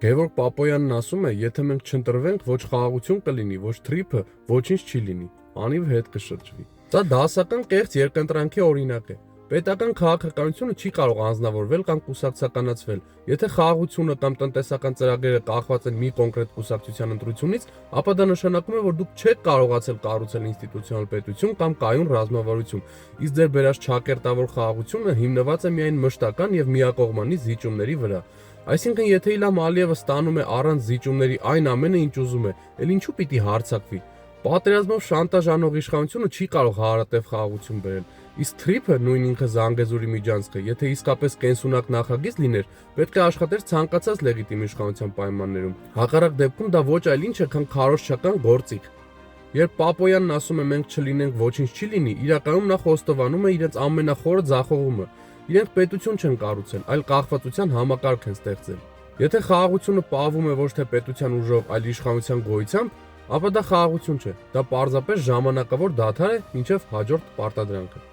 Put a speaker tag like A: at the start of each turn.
A: Գևորգ Պապոյանն ասում է, եթե մենք չընտրվենք, ոչ խաղաղություն կլինի, ոչ թրիփը, ոչինչ չի լինի, անիվ հետ կշրջվի։ Սա դասական կեղծ երկընտրանքի օրինակ է։ Պետական քաղաքականությունը չի կարող անձնավորվել կամ կուսակցականացվել։ Եթե խաղաղությունը կամ տնտեսական ծրագրերը կախված են մի կոնկրետ կուսակցության ընտրությունից, ապա դա նշանակում է, որ դուք չեք կարողացել կառուցել ինստիտուցիոնալ պետություն կամ կայուն ռազմավարություն, իսկ ձեր բերած չակերտավոր խաղաղությունը հիմնված է միայն մշտական եւ միակողմանի զիջումների վրա։ Այսինքն, եթե Իլհամ Ալիևը ստանում է առանց զիջումների այն ամենը, ինչ ուզում է, էլ ինչու պիտի հարձակվի։ Պատերազմով շանտաժանող իշխանությունը չի կարող հարատև խաղաղություն բերել, իսկ թրիփը, նույն ինքը Զանգեզուրի միջանցքը, եթե իսկապես կենսունակ նախագիծ լիներ, պետք է աշխատեր ցանկացած լեգիտիմ իշխանության պայմաններում։ Հակառակ դեպքում դա ոչ այլ ինչ է, քան քարոզչական գործիք։ Երբ Պապոյանն ասում է մենք չլինենք, ոչինչ չի լինի, իրականում նա խոստովանում է իրենց ամենախորը ձախողումը։ Իրենք պետություն չեն կառուցել, այլ կախվածության համակարգ են ստեղծել։ Եթե խաղաղությունը պահվում է ոչ թե պետության ուժով, այլ իշխանության գոյությամբ, ապա դա խաղաղություն չէ, դա պարզապես ժամանակավոր դադար է մինչև հաջորդ պարտադրանքը։